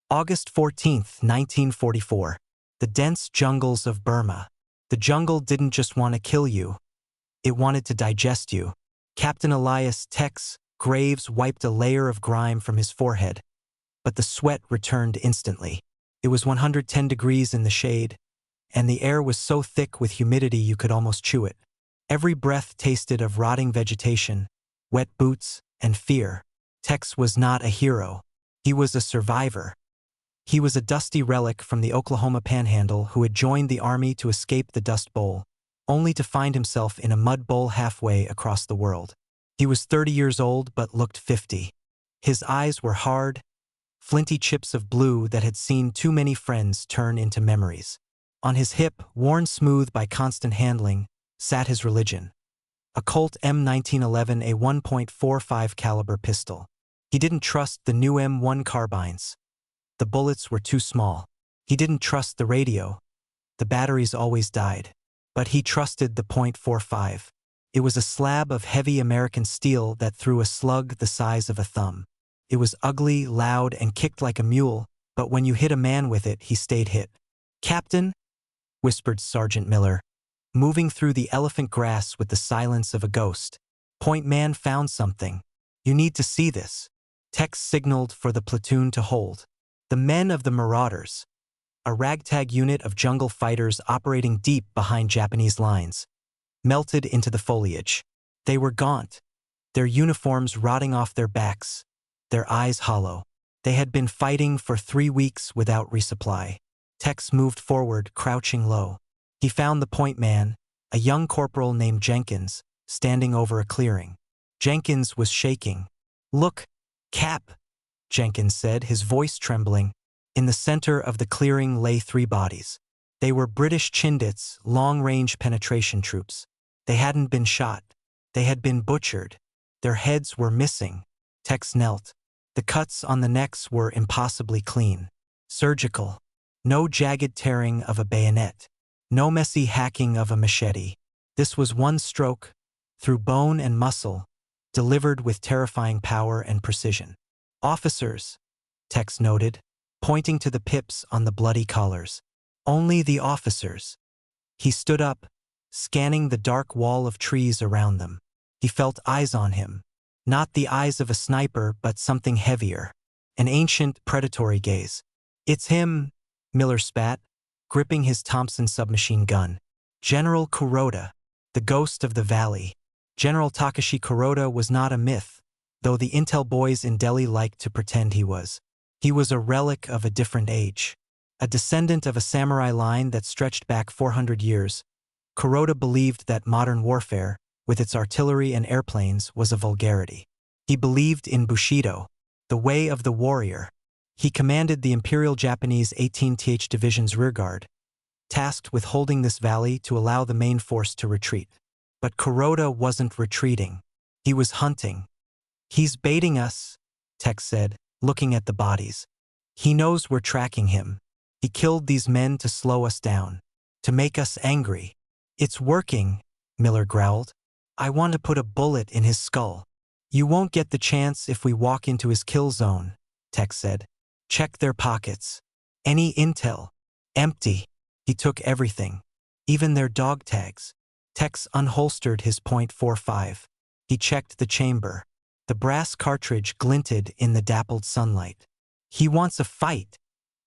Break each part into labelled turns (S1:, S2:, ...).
S1: August 14, 1944. The dense jungles of Burma. The jungle didn't just want to kill you. It wanted to digest you. Captain Elias Tex Graves wiped a layer of grime from his forehead, but the sweat returned instantly. It was 110 degrees in the shade, and the air was so thick with humidity you could almost chew it. Every breath tasted of rotting vegetation, wet boots, and fear. Tex was not a hero. He was a survivor. He was a dusty relic from the Oklahoma Panhandle who had joined the army to escape the Dust Bowl, only to find himself in a mud bowl halfway across the world. He was 30 years old but looked 50. His eyes were hard, flinty chips of blue that had seen too many friends turn into memories. On his hip, worn smooth by constant handling, sat his religion. A Colt M1911, a 1.45 caliber pistol. He didn't trust the new M1 carbines. The bullets were too small. He didn't trust the radio. The batteries always died. But he trusted the .45. It was a slab of heavy American steel that threw a slug the size of a thumb. It was ugly, loud, and kicked like a mule, but when you hit a man with it, he stayed hit. "Captain," whispered Sergeant Miller, moving through the elephant grass with the silence of a ghost. "Point man found something. You need to see this." Tex signaled for the platoon to hold. The men of the Marauders, a ragtag unit of jungle fighters operating deep behind Japanese lines, melted into the foliage. They were gaunt, their uniforms rotting off their backs, their eyes hollow. They had been fighting for 3 weeks without resupply. Tex moved forward, crouching low. He found the point man, a young corporal named Jenkins, standing over a clearing. Jenkins was shaking. "Look, Cap," Jenkins said, his voice trembling. In the center of the clearing lay 3 bodies. They were British Chindits, long-range penetration troops. They hadn't been shot. They had been butchered. Their heads were missing. Tex knelt. The cuts on the necks were impossibly clean. Surgical. No jagged tearing of a bayonet. No messy hacking of a machete. This was one stroke, through bone and muscle, delivered with terrifying power and precision. "Officers," Tex noted, pointing to the pips on the bloody collars. "Only the officers." He stood up, scanning the dark wall of trees around them. He felt eyes on him. Not the eyes of a sniper, but something heavier. An ancient, predatory gaze. "It's him," Miller spat, gripping his Thompson submachine gun. "General Kuroda, the ghost of the valley." General Takashi Kuroda was not a myth, though the intel boys in Delhi liked to pretend he was. He was a relic of a different age. A descendant of a samurai line that stretched back 400 years, Kuroda believed that modern warfare, with its artillery and airplanes, was a vulgarity. He believed in Bushido, the way of the warrior. He commanded the Imperial Japanese 18th Division's rearguard, tasked with holding this valley to allow the main force to retreat. But Kuroda wasn't retreating. He was hunting. "He's baiting us," Tex said, looking at the bodies. "He knows we're tracking him. He killed these men to slow us down, to make us angry." "It's working," Miller growled. "I want to put a bullet in his skull." "You won't get the chance if we walk into his kill zone," Tex said. "Check their pockets. Any intel?" "Empty." He took everything, even their dog tags. Tex unholstered his .45. He checked the chamber. The brass cartridge glinted in the dappled sunlight. "He wants a fight,"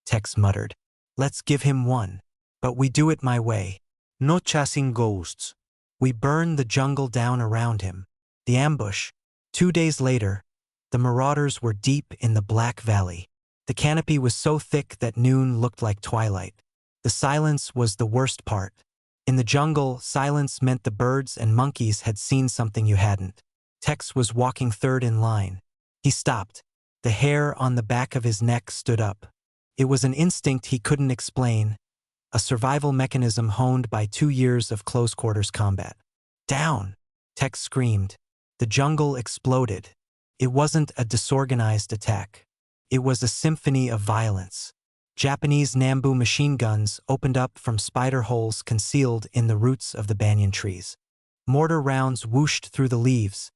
S1: Tex muttered. "Let's give him one. But we do it my way. No chasing ghosts." We burn the jungle down around him. The ambush. 2 days later, the Marauders were deep in the Black Valley. The canopy was so thick that noon looked like twilight. The silence was the worst part. In the jungle, silence meant the birds and monkeys had seen something you hadn't. Tex was walking third in line. He stopped. The hair on the back of his neck stood up. It was an instinct he couldn't explain, a survival mechanism honed by 2 years of close-quarters combat. "Down!" Tex screamed. The jungle exploded. It wasn't a disorganized attack. It was a symphony of violence. Japanese Nambu machine guns opened up from spider holes concealed in the roots of the banyan trees. Mortar rounds whooshed through the leaves,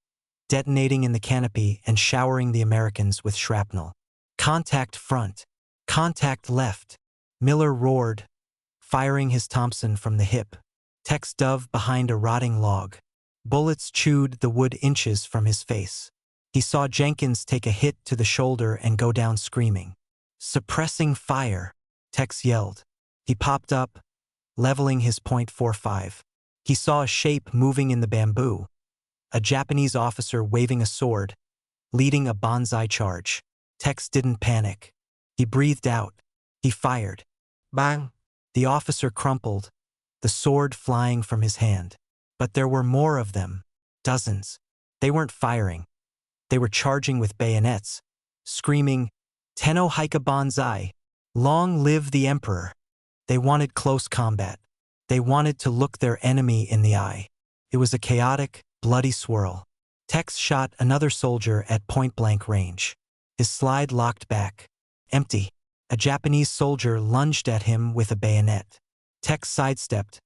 S1: detonating in the canopy and showering the Americans with shrapnel. Contact front. Contact left. Miller roared, firing his Thompson from the hip. Tex dove behind a rotting log. Bullets chewed the wood inches from his face. He saw Jenkins take a hit to the shoulder and go down screaming. Suppressing fire, Tex yelled. He popped up, leveling his .45. He saw a shape moving in the bamboo. A Japanese officer waving a sword, leading a banzai charge. Tex didn't panic. He breathed out. He fired. Bang! The officer crumpled, the sword flying from his hand. But there were more of them. Dozens. They weren't firing. They were charging with bayonets, screaming, Tenno Hika Banzai! Long live the Emperor! They wanted close combat. They wanted to look their enemy in the eye. It was a chaotic, bloody swirl. Tex shot another soldier at point-blank range. His slide locked back. Empty. A Japanese soldier lunged at him with a bayonet. Tex sidestepped,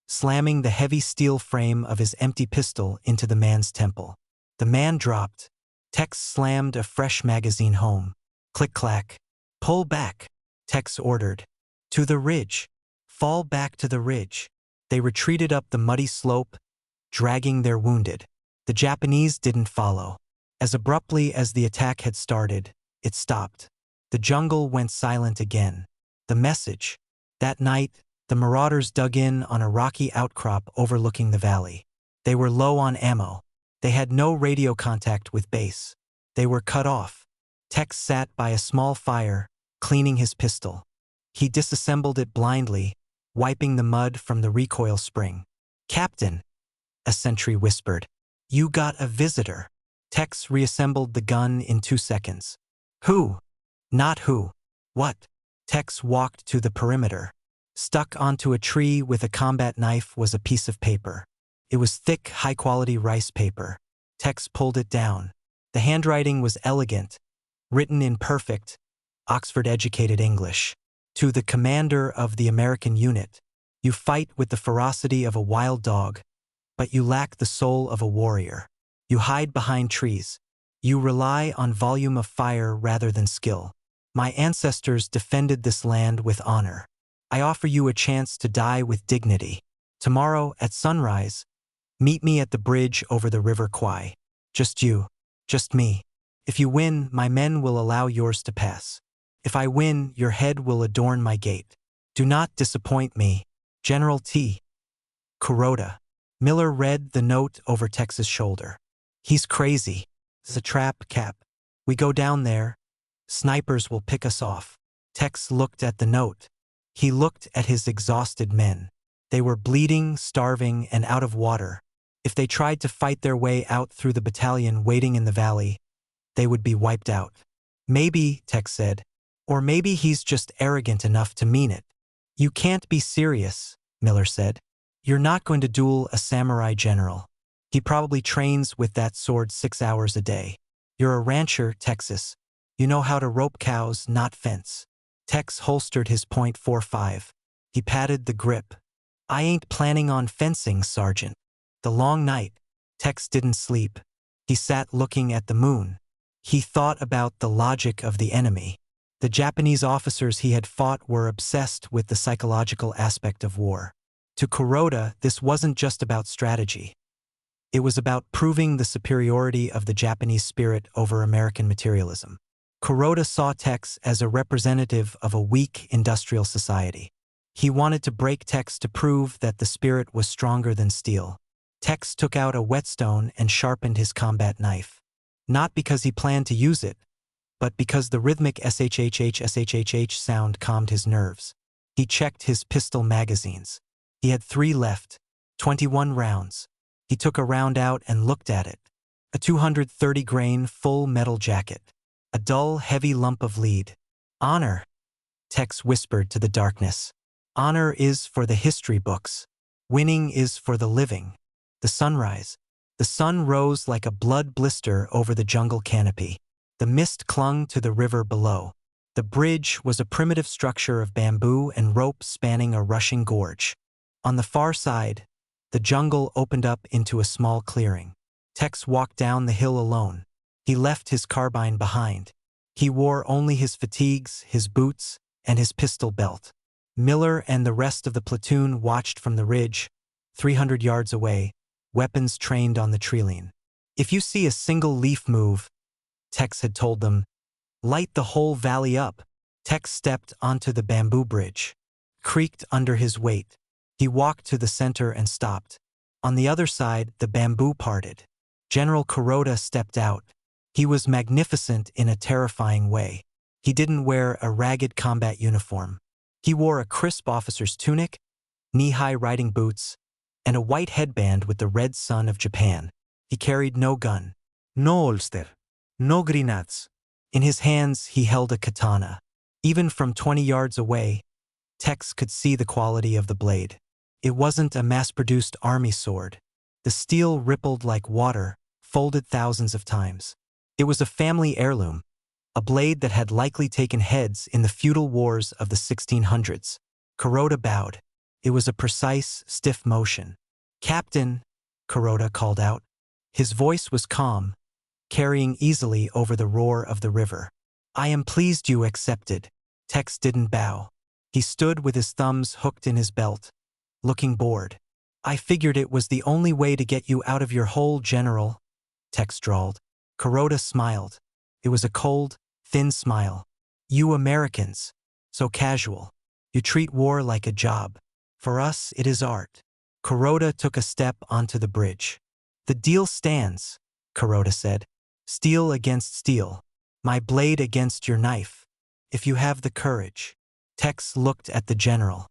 S1: slamming the heavy steel frame of his empty pistol into the man's temple. The man dropped. Tex slammed a fresh magazine home. Click-clack. Pull back, Tex ordered. To the ridge. Fall back to the ridge. They retreated up the muddy slope, dragging their wounded. The Japanese didn't follow. As abruptly as the attack had started, it stopped. The jungle went silent again. The message. That night, the marauders dug in on a rocky outcrop overlooking the valley. They were low on ammo. They had no radio contact with base. They were cut off. Tex sat by a small fire, cleaning his pistol. He disassembled it blindly, wiping the mud from the recoil spring. Captain, a sentry whispered. You got a visitor. Tex reassembled the gun in 2 seconds. Who? Not who. What? Tex walked to the perimeter. Stuck onto a tree with a combat knife was a piece of paper. It was thick, high-quality rice paper. Tex pulled it down. The handwriting was elegant, written in perfect, Oxford-educated English. To the commander of the American unit, you fight with the ferocity of a wild dog, but you lack the soul of a warrior. You hide behind trees. You rely on volume of fire rather than skill. My ancestors defended this land with honor. I offer you a chance to die with dignity. Tomorrow, at sunrise, meet me at the bridge over the River Kwai. Just you. Just me. If you win, my men will allow yours to pass. If I win, your head will adorn my gate. Do not disappoint me. General T. Kuroda. Miller read the note over Tex's shoulder. He's crazy. It's a trap, Cap. We go down there. Snipers will pick us off. Tex looked at the note. He looked at his exhausted men. They were bleeding, starving, and out of water. If they tried to fight their way out through the battalion waiting in the valley, they would be wiped out. Maybe, Tex said. Or maybe he's just arrogant enough to mean it. You can't be serious, Miller said. You're not going to duel a samurai general. He probably trains with that sword 6 hours a day. You're a rancher, Texas. You know how to rope cows, not fence. Tex holstered his .45. He patted the grip. I ain't planning on fencing, Sergeant. The long night. Tex didn't sleep. He sat looking at the moon. He thought about the logic of the enemy. The Japanese officers he had fought were obsessed with the psychological aspect of war. To Kuroda, this wasn't just about strategy. It was about proving the superiority of the Japanese spirit over American materialism. Kuroda saw Tex as a representative of a weak industrial society. He wanted to break Tex to prove that the spirit was stronger than steel. Tex took out a whetstone and sharpened his combat knife. Not because he planned to use it, but because the rhythmic SHHH sound calmed his nerves. He checked his pistol magazines. He had 3 left, 21 rounds. He took a round out and looked at it. A 230-grain full metal jacket. A dull, heavy lump of lead. Honor, Tex whispered to the darkness. Honor is for the history books. Winning is for the living. The sunrise. The sun rose like a blood blister over the jungle canopy. The mist clung to the river below. The bridge was a primitive structure of bamboo and rope spanning a rushing gorge. On the far side, the jungle opened up into a small clearing. Tex walked down the hill alone. He left his carbine behind. He wore only his fatigues, his boots, and his pistol belt. Miller and the rest of the platoon watched from the ridge, 300 yards away, weapons trained on the treeline. If you see a single leaf move, Tex had told them, light the whole valley up. Tex stepped onto the bamboo bridge, creaked under his weight. He walked to the center and stopped. On the other side, the bamboo parted. General Kuroda stepped out. He was magnificent in a terrifying way. He didn't wear a ragged combat uniform. He wore a crisp officer's tunic, knee-high riding boots, and a white headband with the red sun of Japan. He carried no gun, no holster, no grenades. In his hands, he held a katana. Even from 20 yards away, Tex could see the quality of the blade. It wasn't a mass-produced army sword. The steel rippled like water, folded thousands of times. It was a family heirloom, a blade that had likely taken heads in the feudal wars of the 1600s. Kuroda bowed. It was a precise, stiff motion. "Captain," Kuroda called out. His voice was calm, carrying easily over the roar of the river. "I am pleased you accepted." Tex didn't bow. He stood with his thumbs hooked in his belt, looking bored. "I figured it was the only way to get you out of your hole, General," Tex drawled. Kuroda smiled. It was a cold, thin smile. "You Americans, so casual. You treat war like a job. For us, it is art." Kuroda took a step onto the bridge. "The deal stands," Kuroda said. "Steel against steel. My blade against your knife. If you have the courage." Tex looked at the general.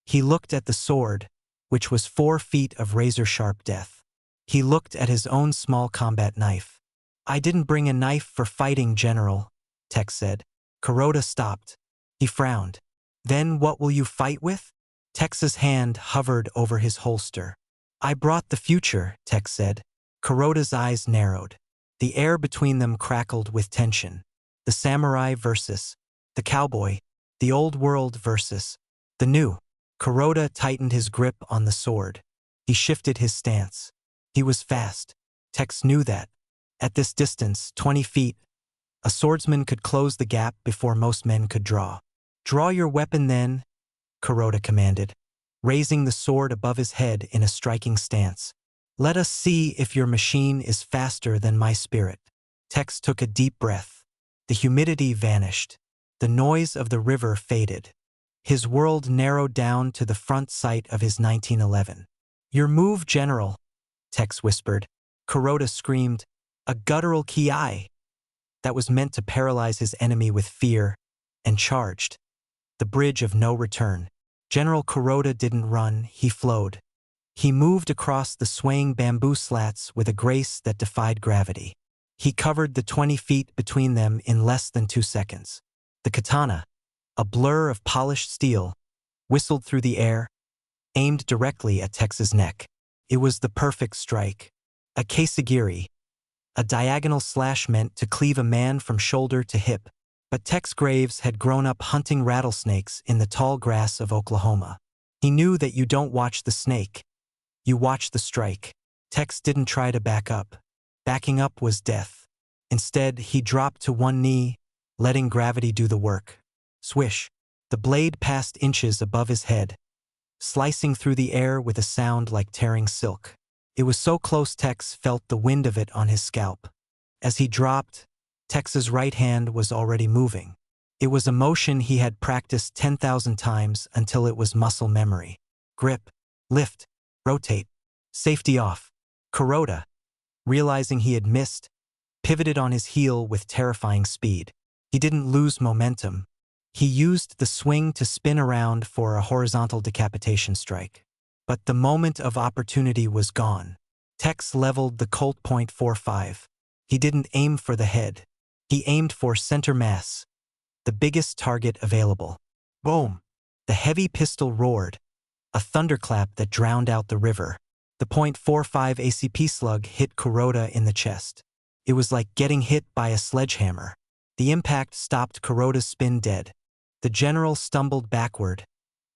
S1: He looked at the sword, which was 4 feet of razor-sharp death. He looked at his own small combat knife. "I didn't bring a knife for fighting, General," Tex said. Kuroda stopped. He frowned. "Then what will you fight with?" Tex's hand hovered over his holster. "I brought the future," Tex said. Kuroda's eyes narrowed. The air between them crackled with tension. The samurai versus the cowboy, the old world versus the new. Kuroda tightened his grip on the sword. He shifted his stance. He was fast. Tex knew that. At this distance, 20 feet, a swordsman could close the gap before most men could draw. "Draw your weapon then," Kuroda commanded, raising the sword above his head in a striking stance. "Let us see if your machine is faster than my spirit." Tex took a deep breath. The humidity vanished. The noise of the river faded. His world narrowed down to the front sight of his 1911. "Your move, General," Tex whispered. Kuroda screamed, "A guttural ki!" That was meant to paralyze his enemy with fear, and charged. The bridge of no return. General Kuroda didn't run, he flowed. He moved across the swaying bamboo slats with a grace that defied gravity. He covered the 20 feet between them in less than 2 seconds. The katana, a blur of polished steel, whistled through the air, aimed directly at Tex's neck. It was the perfect strike. A kesagiri, a diagonal slash meant to cleave a man from shoulder to hip. But Tex Graves had grown up hunting rattlesnakes in the tall grass of Oklahoma. He knew that you don't watch the snake, you watch the strike. Tex didn't try to back up. Backing up was death. Instead, he dropped to one knee, letting gravity do the work. Swish. The blade passed inches above his head, slicing through the air with a sound like tearing silk. It was so close Tex felt the wind of it on his scalp. As he dropped, Tex's right hand was already moving. It was a motion he had practiced 10,000 times until it was muscle memory. Grip, lift, rotate, safety off. Kuroda, realizing he had missed, pivoted on his heel with terrifying speed. He didn't lose momentum. He used the swing to spin around for a horizontal decapitation strike. But the moment of opportunity was gone. Tex leveled the Colt .45. He didn't aim for the head. He aimed for center mass, the biggest target available. Boom! The heavy pistol roared, a thunderclap that drowned out the river. The .45 ACP slug hit Kuroda in the chest. It was like getting hit by a sledgehammer. The impact stopped Kuroda's spin dead. The general stumbled backward,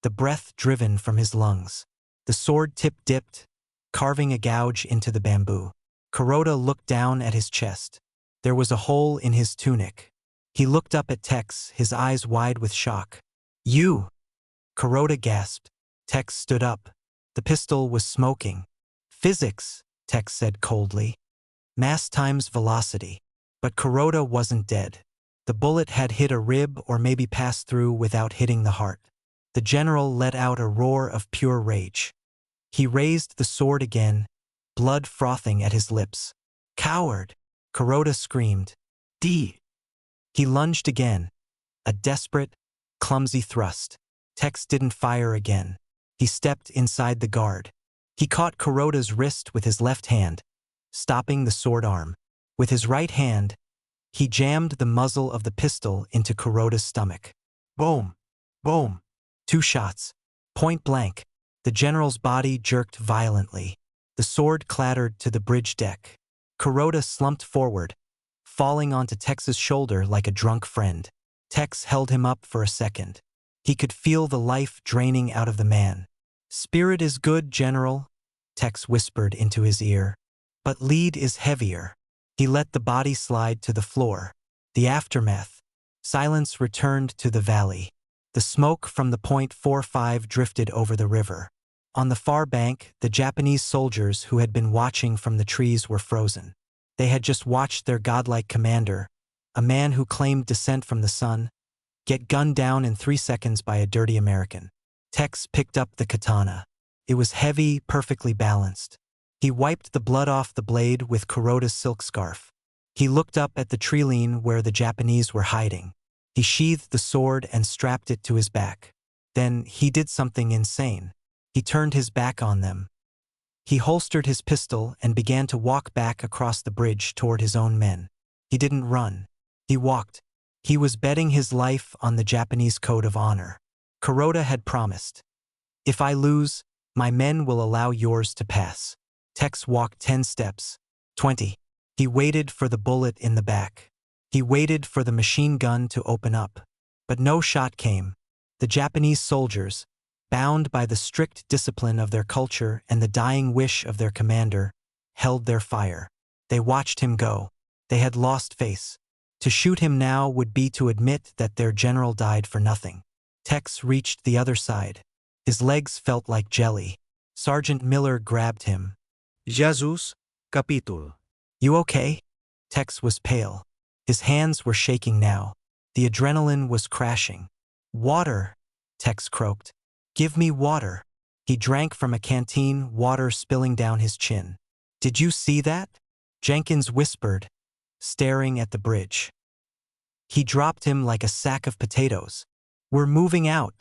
S1: the breath driven from his lungs. The sword tip dipped, carving a gouge into the bamboo. Kuroda looked down at his chest. There was a hole in his tunic. He looked up at Tex, his eyes wide with shock. You! Kuroda gasped. Tex stood up. The pistol was smoking. Physics, Tex said coldly. Mass times velocity. But Kuroda wasn't dead. The bullet had hit a rib or maybe passed through without hitting the heart. The general let out a roar of pure rage. He raised the sword again, blood frothing at his lips. Coward! Kuroda screamed. D! He lunged again. A desperate, clumsy thrust. Tex didn't fire again. He stepped inside the guard. He caught Kuroda's wrist with his left hand, stopping the sword arm. With his right hand, he jammed the muzzle of the pistol into Kuroda's stomach. Boom! Boom! 2 shots. Point blank. The general's body jerked violently. The sword clattered to the bridge deck. Kuroda slumped forward, falling onto Tex's shoulder like a drunk friend. Tex held him up for a second. He could feel the life draining out of the man. Spirit is good, General, Tex whispered into his ear. But lead is heavier. He let the body slide to the floor. The aftermath. Silence returned to the valley. The smoke from the .45 drifted over the river. On the far bank, the Japanese soldiers who had been watching from the trees were frozen. They had just watched their godlike commander, a man who claimed descent from the sun, get gunned down in 3 seconds by a dirty American. Tex picked up the katana. It was heavy, perfectly balanced. He wiped the blood off the blade with Kuroda's silk scarf. He looked up at the tree-line where the Japanese were hiding. He sheathed the sword and strapped it to his back. Then he did something insane. He turned his back on them. He holstered his pistol and began to walk back across the bridge toward his own men. He didn't run. He walked. He was betting his life on the Japanese code of honor. Kuroda had promised, "If I lose, my men will allow yours to pass." Tex walked 10 steps, 20. He waited for the bullet in the back. He waited for the machine gun to open up. But no shot came. The Japanese soldiers, bound by the strict discipline of their culture and the dying wish of their commander, held their fire. They watched him go. They had lost face. To shoot him now would be to admit that their general died for nothing. Tex reached the other side. His legs felt like jelly. Sergeant Miller grabbed him.
S2: Jesus, Capítulo.
S1: You okay? Tex was pale. His hands were shaking now. The adrenaline was crashing. Water, Tex croaked. Give me water. He drank from a canteen, water spilling down his chin. Did you see that? Jenkins whispered, staring at the bridge. He dropped him like a sack of potatoes. We're moving out,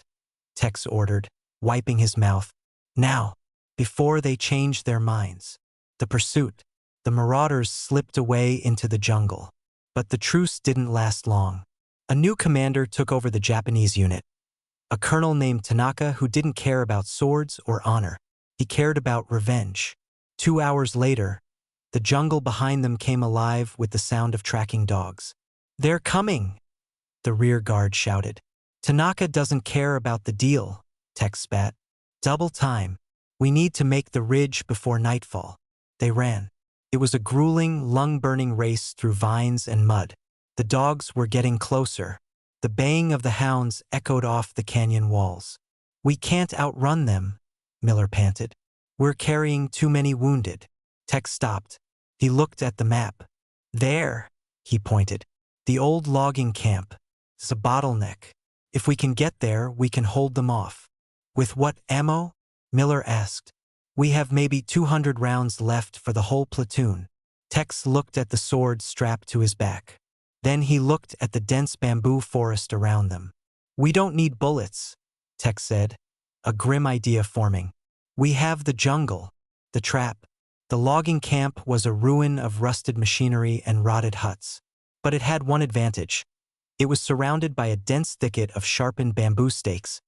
S1: Tex ordered, wiping his mouth. Now, before they change their minds. The pursuit. The marauders slipped away into the jungle. But the truce didn't last long. A new commander took over the Japanese unit. A colonel named Tanaka who didn't care about swords or honor. He cared about revenge. 2 hours later, the jungle behind them came alive with the sound of tracking dogs. They're coming, the rear guard shouted. Tanaka doesn't care about the deal, Tex spat. Double time. We need to make the ridge before nightfall. They ran. It was a grueling, lung-burning race through vines and mud. The dogs were getting closer. The baying of the hounds echoed off the canyon walls. We can't outrun them, Miller panted. We're carrying too many wounded. Tex stopped. He looked at the map. There, he pointed. The old logging camp. It's a bottleneck. If we can get there, we can hold them off. With what ammo? Miller asked. We have maybe 200 rounds left for the whole platoon. Tex looked at the sword strapped to his back. Then he looked at the dense bamboo forest around them. We don't need bullets, Tex said, a grim idea forming. We have the jungle, the trap. The logging camp was a ruin of rusted machinery and rotted huts. But it had one advantage. It was surrounded by a dense thicket of sharpened bamboo stakes,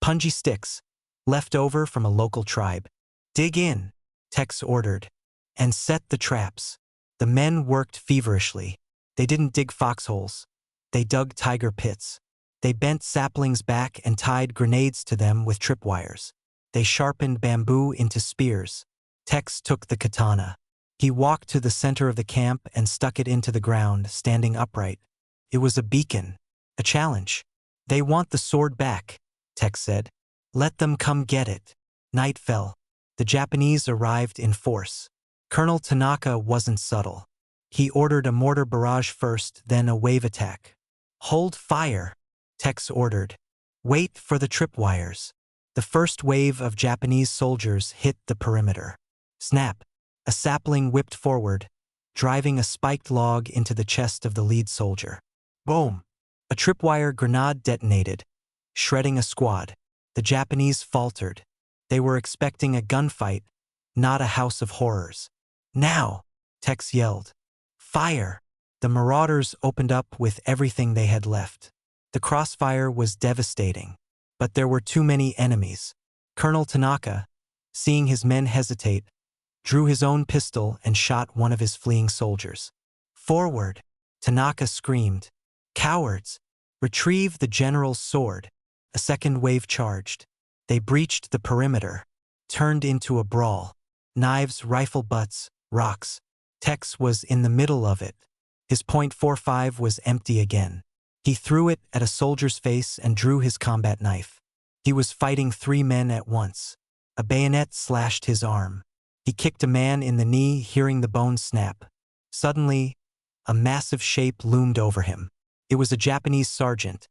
S1: punji sticks, left over from a local tribe. Dig in, Tex ordered, and set the traps. The men worked feverishly. They didn't dig foxholes. They dug tiger pits. They bent saplings back and tied grenades to them with tripwires. They sharpened bamboo into spears. Tex took the katana. He walked to the center of the camp and stuck it into the ground, standing upright. It was a beacon, a challenge. They want the sword back, Tex said. Let them come get it. Night fell. The Japanese arrived in force. Colonel Tanaka wasn't subtle. He ordered a mortar barrage first, then a wave attack. Hold fire, Tex ordered. Wait for the tripwires. The first wave of Japanese soldiers hit the perimeter. Snap! A sapling whipped forward, driving a spiked log into the chest of the lead soldier. Boom! A tripwire grenade detonated, shredding a squad. The Japanese faltered. They were expecting a gunfight, not a house of horrors. Now! Tex yelled. Fire! The marauders opened up with everything they had left. The crossfire was devastating, but there were too many enemies. Colonel Tanaka, seeing his men hesitate, drew his own pistol and shot one of his fleeing soldiers. Forward! Tanaka screamed. Cowards! Retrieve the general's sword. A second wave charged. They breached the perimeter, turned into a brawl. Knives, rifle butts, rocks. Tex was in the middle of it. His .45 was empty again. He threw it at a soldier's face and drew his combat knife. He was fighting 3 men at once. A bayonet slashed his arm. He kicked a man in the knee, hearing the bone snap. Suddenly, a massive shape loomed over him. It was a Japanese sergeant,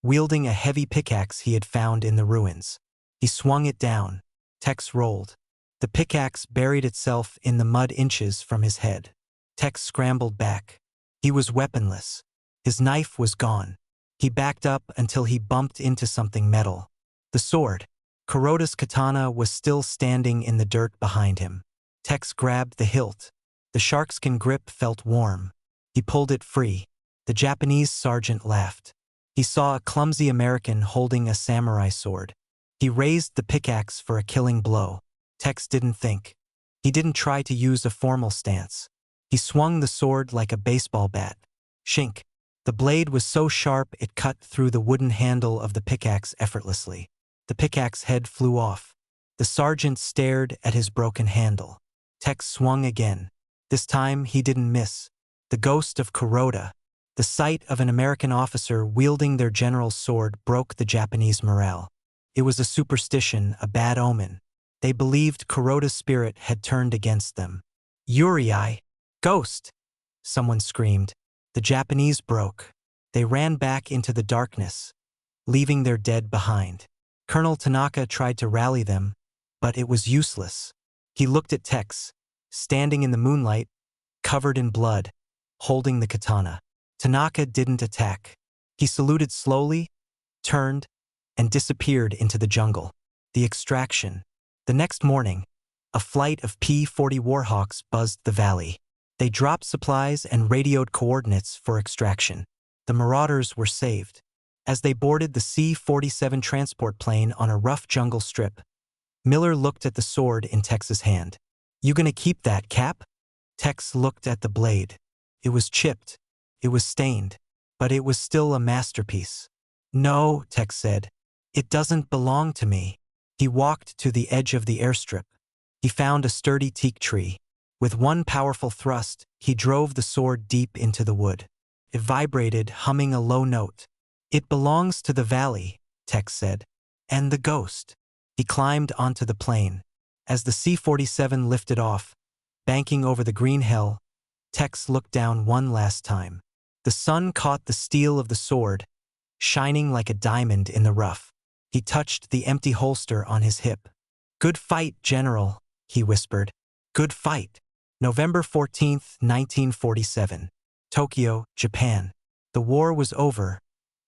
S1: wielding a heavy pickaxe he had found in the ruins. He swung it down. Tex rolled. The pickaxe buried itself in the mud inches from his head. Tex scrambled back. He was weaponless. His knife was gone. He backed up until he bumped into something metal. The sword. Kuroda's katana was still standing in the dirt behind him. Tex grabbed the hilt. The sharkskin grip felt warm. He pulled it free. The Japanese sergeant laughed. He saw a clumsy American holding a samurai sword. He raised the pickaxe for a killing blow. Tex didn't think. He didn't try to use a formal stance. He swung the sword like a baseball bat. Shink. The blade was so sharp it cut through the wooden handle of the pickaxe effortlessly. The pickaxe head flew off. The sergeant stared at his broken handle. Tex swung again. This time he didn't miss. The ghost of Kuroda. The sight of an American officer wielding their general's sword broke the Japanese morale. It was a superstition, a bad omen. They believed Kuroda's spirit had turned against them. Yuri, ghost! Someone screamed. The Japanese broke. They ran back into the darkness, leaving their dead behind. Colonel Tanaka tried to rally them, but it was useless. He looked at Tex, standing in the moonlight, covered in blood, holding the katana. Tanaka didn't attack. He saluted slowly, turned, and disappeared into the jungle. The extraction. The next morning, a flight of P-40 Warhawks buzzed the valley. They dropped supplies and radioed coordinates for extraction. The marauders were saved. As they boarded the C-47 transport plane on a rough jungle strip, Miller looked at the sword in Tex's hand. You gonna keep that, Cap? Tex looked at the blade. It was chipped. It was stained. But it was still a masterpiece. No, Tex said. It doesn't belong to me. He walked to the edge of the airstrip. He found a sturdy teak tree. With one powerful thrust, he drove the sword deep into the wood. It vibrated, humming a low note. It belongs to the valley, Tex said. And the ghost. He climbed onto the plane. As the C-47 lifted off, banking over the green hell, Tex looked down one last time. The sun caught the steel of the sword, shining like a diamond in the rough. He touched the empty holster on his hip. Good fight, General, he whispered. Good fight. November 14, 1947. Tokyo, Japan. The war was over,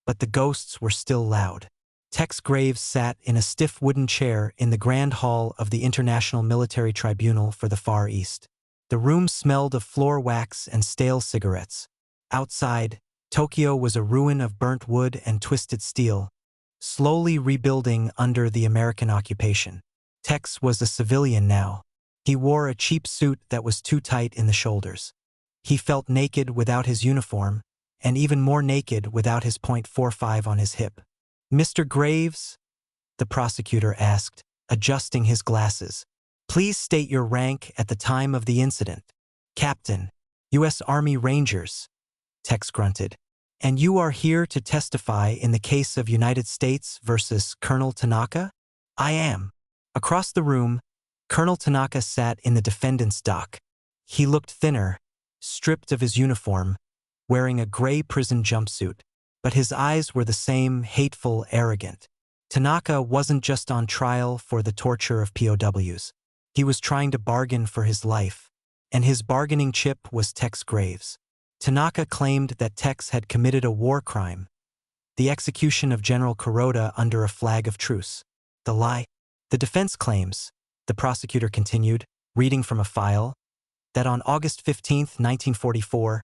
S1: but the ghosts were still loud. Tex Graves sat in a stiff wooden chair in the Grand Hall of the International Military Tribunal for the Far East. The room smelled of floor wax and stale cigarettes. Outside, Tokyo was a ruin of burnt wood and twisted steel, slowly rebuilding under the American occupation. Tex was a civilian now. He wore a cheap suit that was too tight in the shoulders. He felt naked without his uniform, and even more naked without his .45 on his hip. Mr. Graves? The prosecutor asked, adjusting his glasses. Please state your rank at the time of the incident. Captain, U.S. Army Rangers, Tex grunted. And you are here to testify in the case of United States versus Colonel Tanaka? I am. Across the room, Colonel Tanaka sat in the defendant's dock. He looked thinner, stripped of his uniform, wearing a gray prison jumpsuit, but his eyes were the same, hateful, arrogant. Tanaka wasn't just on trial for the torture of POWs. He was trying to bargain for his life, and his bargaining chip was Tex Graves. Tanaka claimed that Tex had committed a war crime, the execution of General Kuroda under a flag of truce. The lie. The defense claims, the prosecutor continued, reading from a file, that on August 15, 1944,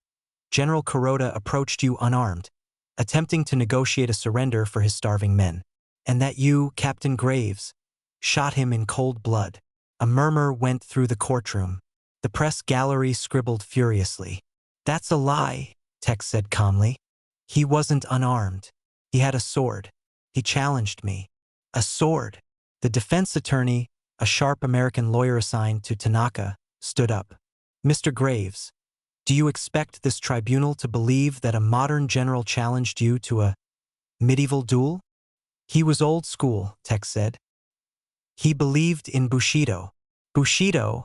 S1: General Kuroda approached you unarmed, attempting to negotiate a surrender for his starving men, and that you, Captain Graves, shot him in cold blood. A murmur went through the courtroom. The press gallery scribbled furiously. That's a lie, Tex said calmly. He wasn't unarmed. He had a sword. He challenged me. A sword. The defense attorney, a sharp American lawyer assigned to Tanaka, stood up. Mr. Graves, do you expect this tribunal to believe that a modern general challenged you to a medieval duel? He was old school, Tex said. He believed in Bushido. Bushido?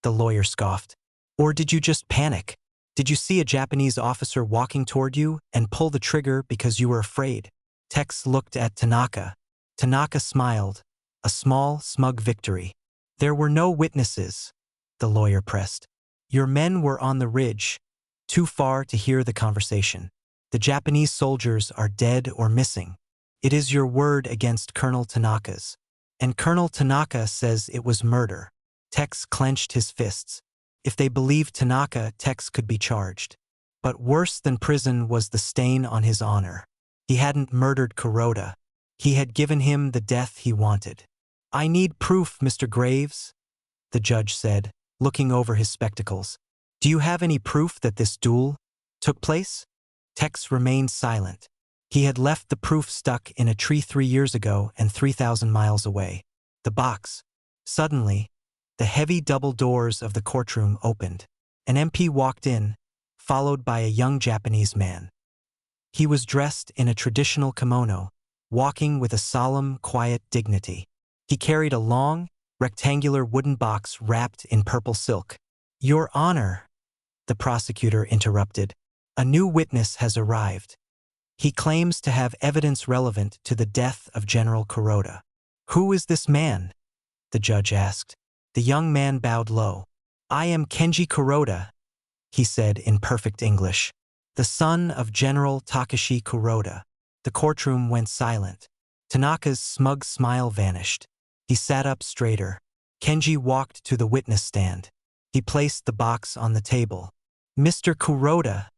S1: The lawyer scoffed. Or did you just panic? Did you see a Japanese officer walking toward you and pull the trigger because you were afraid? Tex looked at Tanaka. Tanaka smiled, a small, smug victory. There were no witnesses, the lawyer pressed. Your men were on the ridge, too far to hear the conversation. The Japanese soldiers are dead or missing. It is your word against Colonel Tanaka's. And Colonel Tanaka says it was murder. Tex clenched his fists. If they believed Tanaka, Tex could be charged. But worse than prison was the stain on his honor. He hadn't murdered Kuroda. He had given him the death he wanted. I need proof, Mr. Graves, the judge said, looking over his spectacles. Do you have any proof that this duel took place? Tex remained silent. He had left the proof stuck in a tree 3 years ago and 3,000 miles away. The box. Suddenly, the heavy double doors of the courtroom opened. An MP walked in, followed by a young Japanese man. He was dressed in a traditional kimono, walking with a solemn, quiet dignity. He carried a long, rectangular wooden box wrapped in purple silk. Your Honor, the prosecutor interrupted, a new witness has arrived. He claims to have evidence relevant to the death of General Kuroda. Who is this man? The judge asked. The young man bowed low. I am Kenji Kuroda, he said in perfect English, the son of General Takashi Kuroda. The courtroom went silent. Tanaka's smug smile vanished. He sat up straighter. Kenji walked to the witness stand. He placed the box on the table. Mr. Kuroda,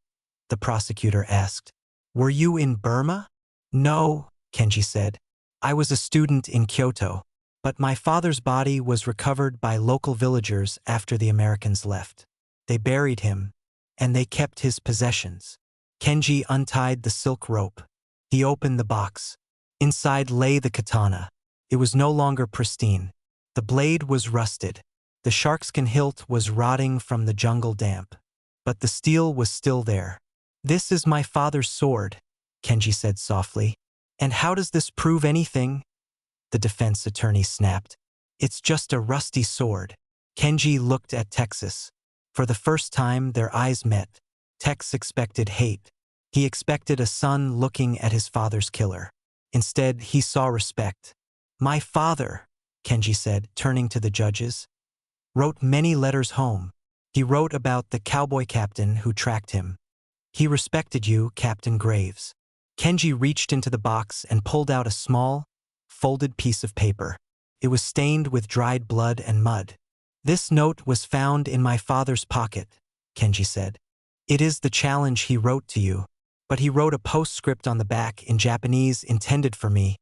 S1: the prosecutor asked, were you in Burma? No, Kenji said. I was a student in Kyoto, but my father's body was recovered by local villagers after the Americans left. They buried him, and they kept his possessions. Kenji untied the silk rope. He opened the box. Inside lay the katana. It was no longer pristine. The blade was rusted. The sharkskin hilt was rotting from the jungle damp. But the steel was still there. This is my father's sword, Kenji said softly. And how does this prove anything? The defense attorney snapped. It's just a rusty sword. Kenji looked at Texas. For the first time, their eyes met. Tex expected hate. He expected a son looking at his father's killer. Instead, he saw respect. My father, Kenji said, turning to the judges, wrote many letters home. He wrote about the cowboy captain who tracked him. He respected you, Captain Graves. Kenji reached into the box and pulled out a small, folded piece of paper. It was stained with dried blood and mud. This note was found in my father's pocket, Kenji said. It is the challenge he wrote to you, but he wrote a postscript on the back in Japanese intended for me,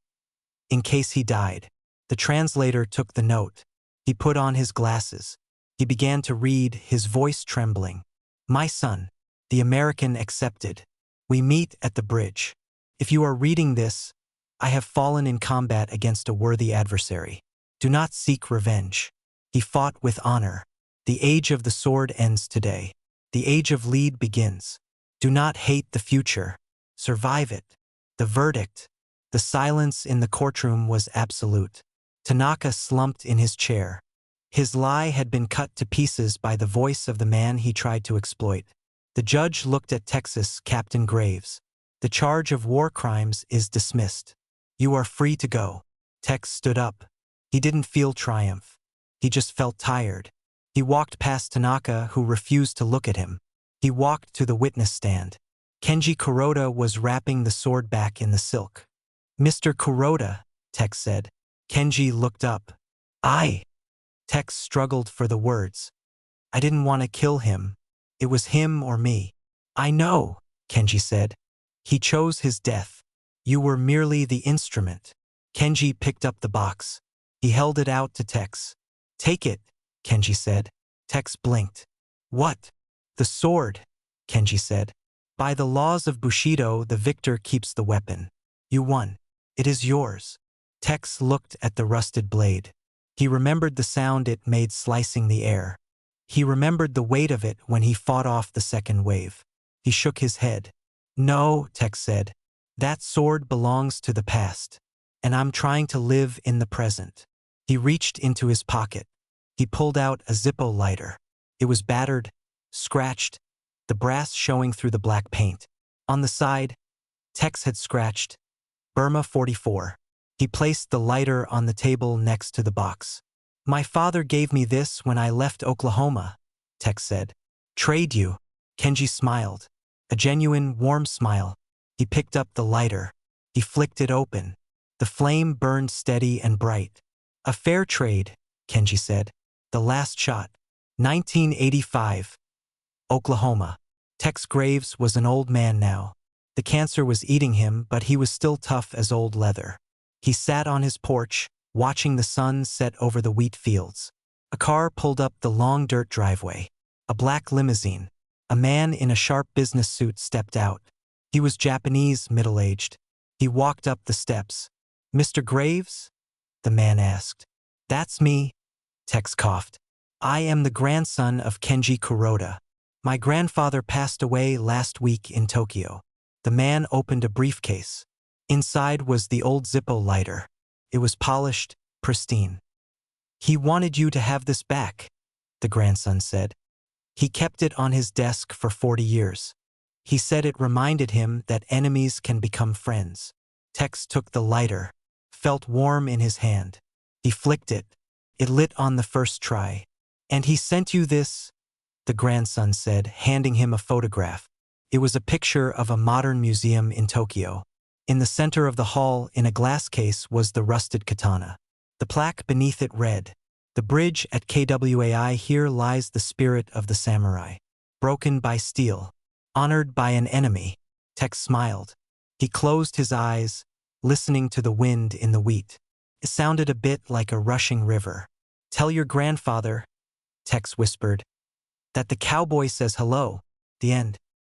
S1: in case he died. The translator took the note. He put on his glasses. He began to read, his voice trembling. My son, the American accepted. We meet at the bridge. If you are reading this, I have fallen in combat against a worthy adversary. Do not seek revenge. He fought with honor. The age of the sword ends today. The age of lead begins. Do not hate the future. Survive it. The verdict. The silence in the courtroom was absolute. Tanaka slumped in his chair. His lie had been cut to pieces by the voice of the man he tried to exploit. The judge looked at Texas Captain Graves. The charge of war crimes is dismissed. You are free to go. Tex stood up. He didn't feel triumph. He just felt tired. He walked past Tanaka, who refused to look at him. He walked to the witness stand. Kenji Kuroda was wrapping the sword back in the silk. Mr. Kuroda, Tex said. Kenji looked up. Tex struggled for the words. I didn't want to kill him. It was him or me. I know, Kenji said. He chose his death. You were merely the instrument. Kenji picked up the box. He held it out to Tex. Take it, Kenji said. Tex blinked. What? The sword, Kenji said. By the laws of Bushido, the victor keeps the weapon. You won. It is yours. Tex looked at the rusted blade. He remembered the sound it made slicing the air. He remembered the weight of it when he fought off the second wave. He shook his head. No, Tex said. That sword belongs to the past. And I'm trying to live in the present. He reached into his pocket. He pulled out a Zippo lighter. It was battered, scratched, the brass showing through the black paint. On the side, Tex had scratched, Burma 44. He placed the lighter on the table next to the box. My father gave me this when I left Oklahoma, Tex said. Trade you? Kenji smiled. A genuine, warm smile. He picked up the lighter. He flicked it open. The flame burned steady and bright. A fair trade, Kenji said. The last shot. 1985. Oklahoma. Tex Graves was an old man now. The cancer was eating him, but he was still tough as old leather. He sat on his porch, watching the sun set over the wheat fields. A car pulled up the long dirt driveway. A black limousine. A man in a sharp business suit stepped out. He was Japanese, middle-aged. He walked up the steps. Mr. Graves? The man asked. That's me, Tex coughed. I am the grandson of Kenji Kuroda. My grandfather passed away last week in Tokyo. The man opened a briefcase. Inside was the old Zippo lighter. It was polished, pristine. He wanted you to have this back, the grandson said. He kept it on his desk for 40 years. He said it reminded him that enemies can become friends. Tex took the lighter, felt warm in his hand. He flicked it. It lit on the first try. And he sent you this, the grandson said, handing him a photograph. It was a picture of a modern museum in Tokyo. In the center of the hall, in a glass case, was the rusted katana. The plaque beneath it read, The bridge at KWAI, here lies the spirit of the samurai. Broken by steel. Honored by an enemy. Tex smiled. He closed his eyes, listening to the wind in the wheat. It sounded a bit like a rushing river. Tell your grandfather, Tex whispered, that the cowboy says hello. The end.